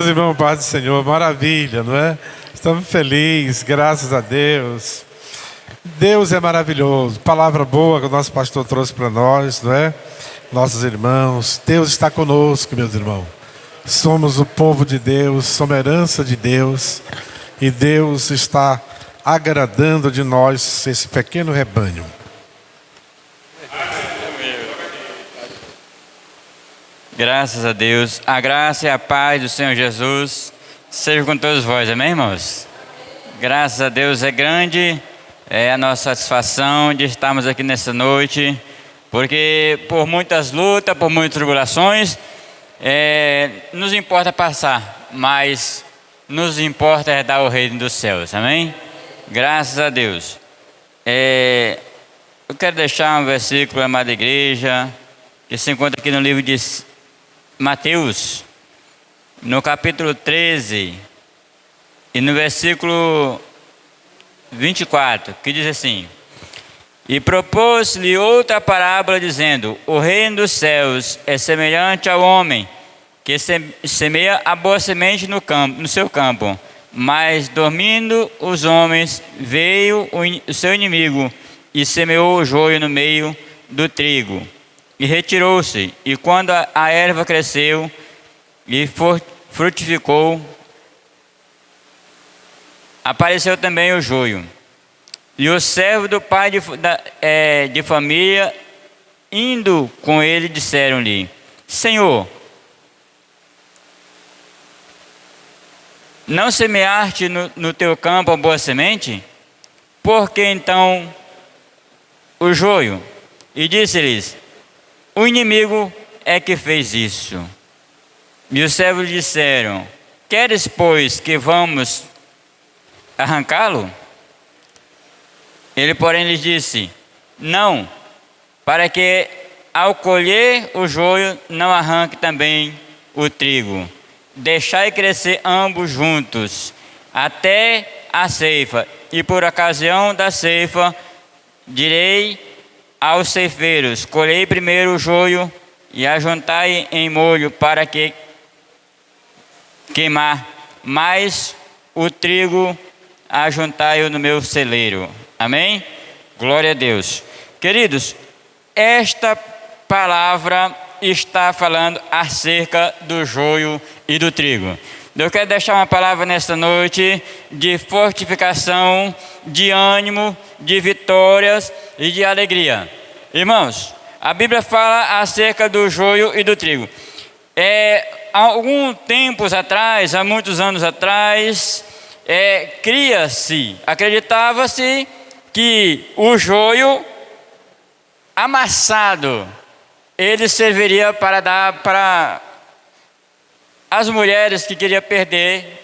Irmão, paz do Senhor, maravilha, não é? Estamos felizes, graças a Deus. Deus é maravilhoso. Palavra boa que o nosso pastor trouxe para nós, não é? Nossos irmãos, Deus está conosco, meus irmãos. Somos o povo de Deus, somos herança de Deus. E Deus está agradando de nós esse pequeno rebanho. Graças a Deus. A graça e a paz do Senhor Jesus seja com todos vós, amém, irmãos? Graças a Deus, é grande a nossa satisfação de estarmos aqui nessa noite, porque por muitas lutas, por muitas tribulações, nos importa passar, mas nos importa herdar o reino dos céus, amém? Graças a Deus. Eu quero deixar um versículo, amada igreja, que se encontra aqui no livro de Mateus, no capítulo 13, e no versículo 24, que diz assim: E propôs-lhe outra parábola, dizendo: O reino dos céus é semelhante ao homem que semeia a boa semente no seu campo. Mas, dormindo os homens, veio o seu inimigo e semeou o joio no meio do trigo. E retirou-se, e quando a erva cresceu e frutificou, apareceu também o joio. E o servo do pai de família, indo com ele, disseram-lhe: Senhor, não semeaste no teu campo a boa semente? Por que então o joio? E disse-lhes: O inimigo é que fez isso. E os servos disseram: Queres, pois, que vamos arrancá-lo? Ele, porém, lhes disse: Não, para que ao colher o joio não arranque também o trigo. Deixai crescer ambos juntos, até a ceifa. E por ocasião da ceifa, direi aos ceifeiros: colhei primeiro o joio e ajuntai em molho para que queimar, mas o trigo ajuntai-o no meu celeiro. Amém? Glória a Deus. Queridos, esta palavra está falando acerca do joio e do trigo. Eu quero deixar uma palavra nesta noite de fortificação, de ânimo, de vitórias e de alegria. Irmãos, a Bíblia fala acerca do joio e do trigo. Há alguns tempos atrás, há muitos anos atrás, acreditava-se que o joio amassado, ele serviria para dar para as mulheres que queriam perder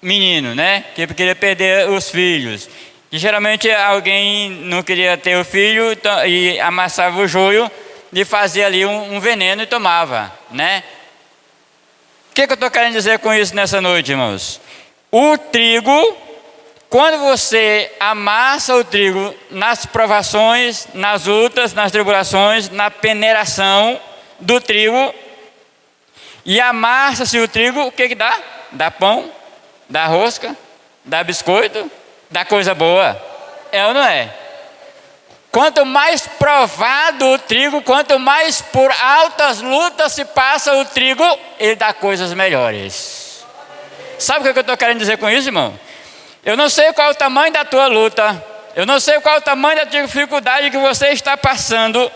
menino, né? Que queria perder os filhos. E geralmente alguém não queria ter o filho e amassava o joio e fazia ali um veneno e tomava, né? O que eu estou querendo dizer com isso nessa noite, irmãos? O trigo, quando você amassa o trigo nas provações, nas lutas, nas tribulações, na peneiração do trigo, e amassa-se o trigo, o que dá? Dá pão, dá rosca, dá biscoito, dá coisa boa. É ou não é? Quanto mais provado o trigo, quanto mais por altas lutas se passa o trigo, ele dá coisas melhores. Sabe o que eu estou querendo dizer com isso, irmão? Eu não sei qual é o tamanho da tua luta, eu não sei qual é o tamanho da dificuldade que você está passando.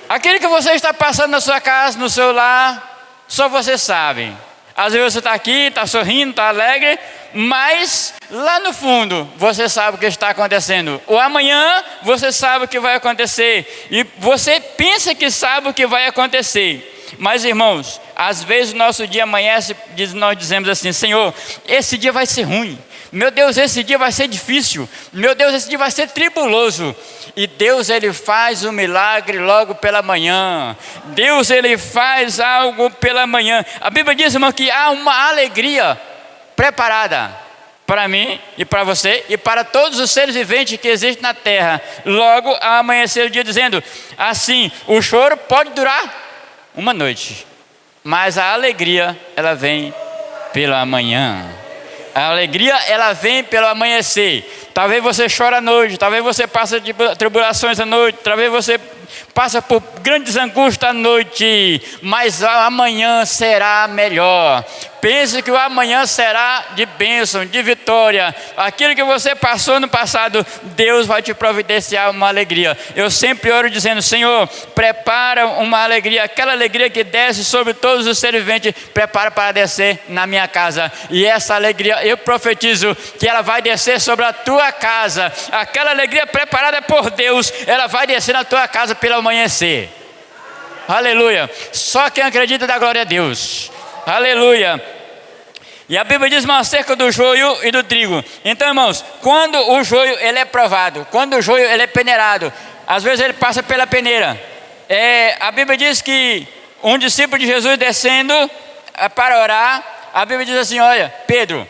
Aquilo que você está passando na sua casa, no seu lar, só você sabe. Às vezes você está aqui, está sorrindo, está alegre, mas lá no fundo você sabe o que está acontecendo. O amanhã você sabe o que vai acontecer e você pensa que sabe o que vai acontecer. Mas, irmãos, às vezes o nosso dia amanhece, nós dizemos assim: Senhor, esse dia vai ser ruim. Meu Deus, esse dia vai ser difícil. Meu Deus, esse dia vai ser tribuloso. E Deus, Ele faz um milagre logo pela manhã. Deus, Ele faz algo pela manhã. A Bíblia diz, irmão, que há uma alegria preparada para mim e para você e para todos os seres viventes que existem na terra. Logo ao amanhecer o dia, dizendo assim: o choro pode durar uma noite, mas a alegria, ela vem pela manhã. A alegria, ela vem pelo amanhecer. Talvez você chore à noite, talvez você passe de tribulações à noite, talvez você passa por grandes angústias à noite, mas amanhã será melhor. Pense que o amanhã será de bênção, de vitória. Aquilo que você passou no passado, Deus vai te providenciar uma alegria. Eu sempre oro dizendo: Senhor, prepara uma alegria, aquela alegria que desce sobre todos os seres viventes, prepara para descer na minha casa. E essa alegria, eu profetizo que ela vai descer sobre a tua casa. Aquela alegria preparada por Deus, ela vai descer na tua casa pelo amanhecer. Aleluia. Só quem acredita dá glória a Deus. Aleluia. E a Bíblia diz acerca do joio e do trigo. Então, irmãos, quando o joio ele é provado, quando o joio ele é peneirado, às vezes ele passa pela peneira. A Bíblia diz que um discípulo de Jesus descendo para orar, a Bíblia diz assim: olha, Pedro,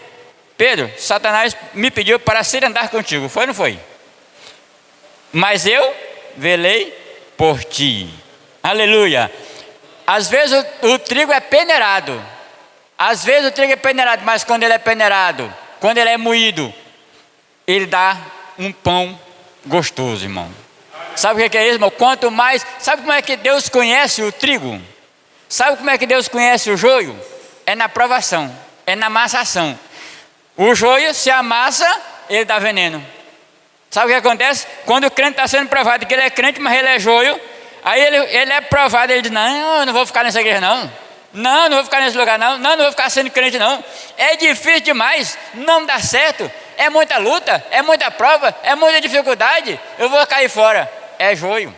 Satanás me pediu para ser andar contigo. Foi ou não foi? Mas eu velei por ti. Aleluia. Às vezes o trigo é peneirado. Às vezes o trigo é peneirado, mas quando ele é peneirado, quando ele é moído, ele dá um pão gostoso, irmão. Sabe o que é isso, irmão? Quanto mais... Sabe como é que Deus conhece o trigo? Sabe como é que Deus conhece o joio? É na provação, é na amassação. O joio se amassa, ele dá veneno. Sabe o que acontece? Quando o crente está sendo provado que ele é crente, mas ele é joio, aí ele é provado, ele diz: não, eu não vou ficar nessa igreja não. Não vou ficar nesse lugar não vou ficar sendo crente não. É difícil demais, não dá certo, é muita luta, é muita prova, é muita dificuldade, eu vou cair fora. É joio.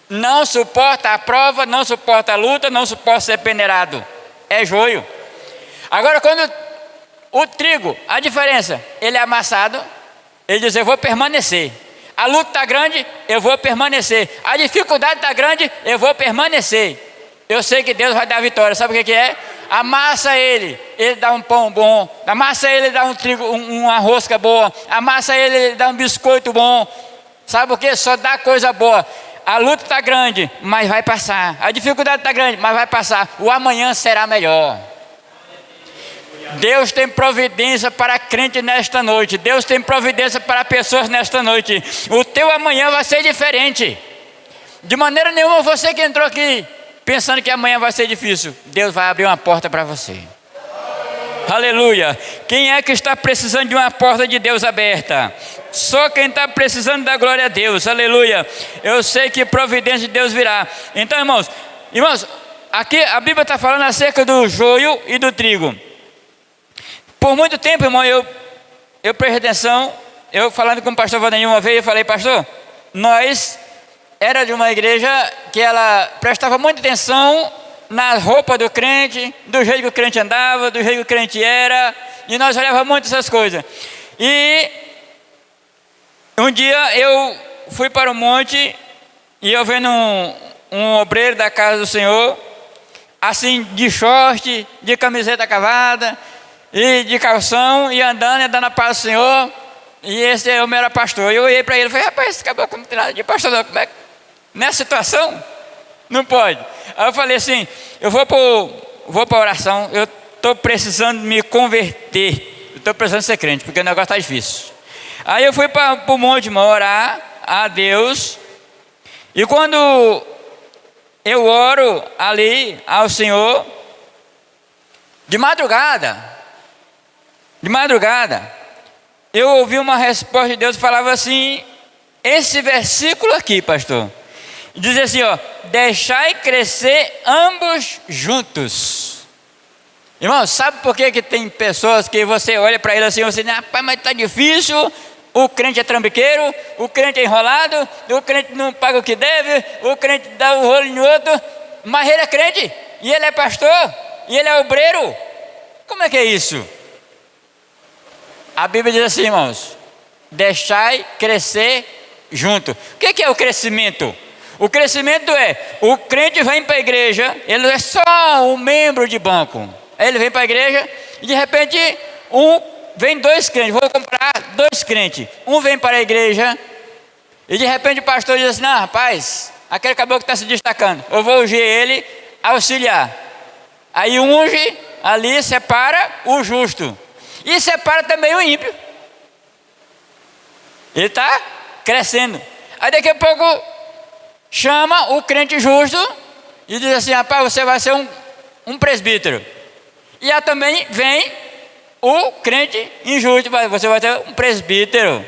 Não suporta a prova, não suporta a luta, não suporta ser peneirado. É joio. Agora, quando o trigo, a diferença, ele é amassado, ele diz: eu vou permanecer. A luta está grande, eu vou permanecer. A dificuldade está grande, eu vou permanecer. Eu sei que Deus vai dar a vitória. Sabe o que é? Amassa ele dá um pão bom. Amassa ele dá um trigo, uma rosca boa. Amassa ele dá um biscoito bom. Sabe o que? Só dá coisa boa. A luta está grande, mas vai passar. A dificuldade está grande, mas vai passar. O amanhã será melhor. Deus tem providência para crente nesta noite. Deus tem providência para pessoas nesta noite. O teu amanhã vai ser diferente. De maneira nenhuma, você que entrou aqui pensando que amanhã vai ser difícil, Deus vai abrir uma porta para você. Aleluia. Quem é que está precisando de uma porta de Deus aberta? Só quem está precisando da glória a Deus. Aleluia. Eu sei que providência de Deus virá. Então, irmãos, aqui a Bíblia está falando acerca do joio e do trigo. Por muito tempo, irmão, eu prestei atenção. Eu falando com o pastor Vandenil uma vez, eu falei: pastor, nós era de uma igreja que ela prestava muita atenção na roupa do crente, do jeito que o crente andava, do jeito que o crente era, e nós olhávamos muito essas coisas. E um dia eu fui para o monte e eu vendo um obreiro da casa do Senhor, assim de short, de camiseta cavada e de calção, e andando na paz do Senhor. E esse homem era pastor. Eu olhei para ele e falei: rapaz, esse caboclo não tem nada de pastor não. Como é que nessa situação? Não pode. Aí eu falei assim: eu vou para a oração, eu estou precisando me converter, eu estou precisando ser crente, porque o negócio está difícil. Aí eu fui para o monte orar a Deus, e quando eu oro ali ao Senhor, de madrugada, eu ouvi uma resposta de Deus que falava assim, esse versículo aqui, pastor, diz assim, ó: deixai crescer ambos juntos. Irmão, sabe por que tem pessoas que você olha para ele assim, você diz: rapaz, mas está difícil, o crente é trambiqueiro, o crente é enrolado, o crente não paga o que deve, o crente dá o rolo em outro, mas ele é crente, e ele é pastor, e ele é obreiro. Como é que é isso? A Bíblia diz assim, irmãos: deixai crescer junto. O que é o crescimento? O crescimento é, o crente vem para a igreja, ele é só um membro de banco. Ele vem para a igreja e de repente vem dois crentes, vou comprar dois crentes. Um vem para a igreja e de repente o pastor diz assim: não, rapaz, aquele caboclo que está se destacando, eu vou ungir ele, auxiliar. Aí unge ali, separa o justo. E separa também o ímpio. Ele está crescendo. Aí daqui a pouco chama o crente justo e diz assim: rapaz, você vai ser um presbítero. E aí também vem o crente injusto, você vai ter um presbítero.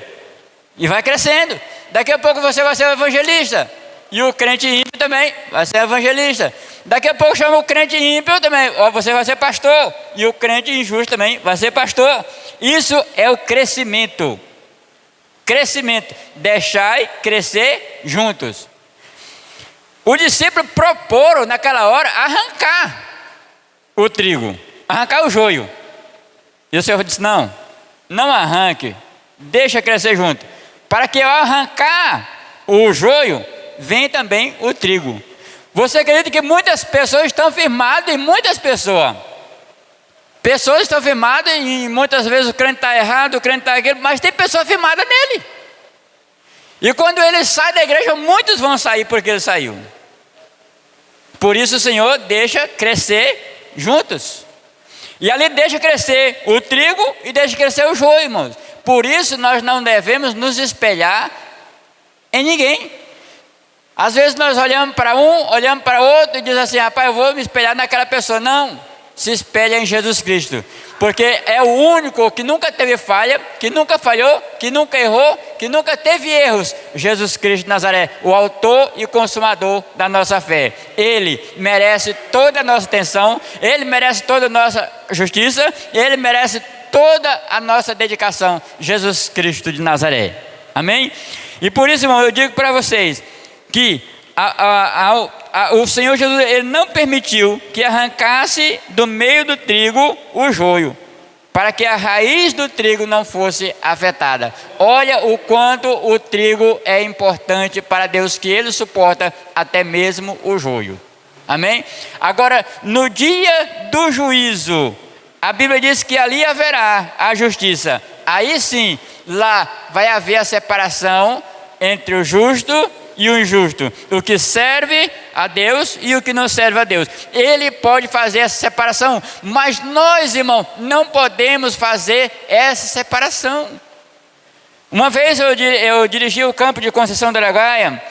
E vai crescendo. Daqui a pouco você vai ser um evangelista. E o crente ímpio também vai ser evangelista. Daqui a pouco chama o crente ímpio também, você vai ser pastor. E o crente injusto também vai ser pastor. Isso é o crescimento. Crescimento. Deixai crescer juntos. O discípulo proporam naquela hora arrancar o trigo, arrancar o joio. E o Senhor disse: não arranque, deixa crescer junto. Para que ao arrancar o joio, vem também o trigo. Você acredita que muitas pessoas estão firmadas em muitas pessoas? Pessoas estão firmadas e muitas vezes o crente está errado, o crente está aquilo, mas tem pessoa firmada nele. E quando ele sai da igreja, muitos vão sair porque ele saiu. Por isso o Senhor deixa crescer juntos. E ali deixa crescer o trigo e deixa crescer o joio, irmãos. Por isso nós não devemos nos espelhar em ninguém. Às vezes nós olhamos para um, olhamos para outro e dizemos assim: rapaz, eu vou me espelhar naquela pessoa. Não, se espelha em Jesus Cristo. Porque é o único que nunca teve falha, que nunca falhou, que nunca errou, que nunca teve erros. Jesus Cristo de Nazaré, o autor e consumador da nossa fé. Ele merece toda a nossa atenção, Ele merece toda a nossa justiça, Ele merece toda a nossa dedicação. Jesus Cristo de Nazaré. Amém? E por isso, irmão, eu digo para vocês que o Senhor Jesus, Ele não permitiu que arrancasse do meio do trigo o joio, para que a raiz do trigo não fosse afetada. Olha o quanto o trigo é importante para Deus, que Ele suporta até mesmo o joio. Amém? Agora, no dia do juízo, a Bíblia diz que ali haverá a justiça. Aí sim, lá vai haver a separação entre o justo e o injusto, o que serve a Deus e o que não serve a Deus. Ele pode fazer essa separação, mas nós, irmão, não podemos fazer essa separação. Uma vez eu dirigi o campo de Conceição do Araguaia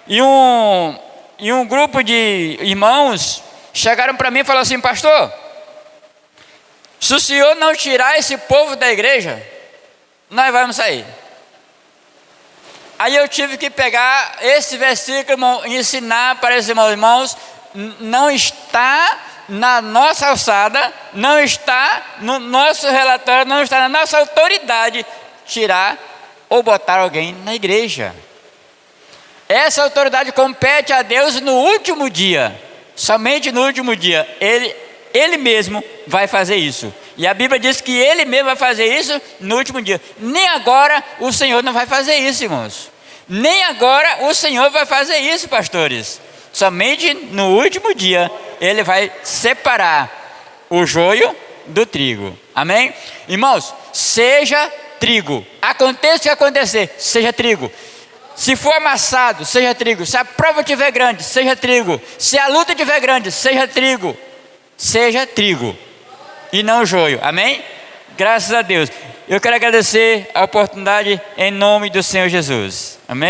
e um grupo de irmãos chegaram para mim e falaram assim: pastor, se o senhor não tirar esse povo da igreja, nós vamos sair. Aí eu tive que pegar esse versículo, irmão, e ensinar para esses irmãos: não está na nossa alçada, não está no nosso relatório, não está na nossa autoridade tirar ou botar alguém na igreja. Essa autoridade compete a Deus no último dia, somente no último dia. Ele mesmo vai fazer isso. E a Bíblia diz que Ele mesmo vai fazer isso no último dia. Nem agora o Senhor não vai fazer isso, irmãos. Nem agora o Senhor vai fazer isso, pastores. Somente no último dia Ele vai separar o joio do trigo. Amém? Irmãos, seja trigo. Aconteça o que acontecer, seja trigo. Se for amassado, seja trigo. Se a prova estiver grande, seja trigo. Se a luta estiver grande, seja trigo. Seja trigo e não joio. Amém? Graças a Deus. Eu quero agradecer a oportunidade em nome do Senhor Jesus. Amém?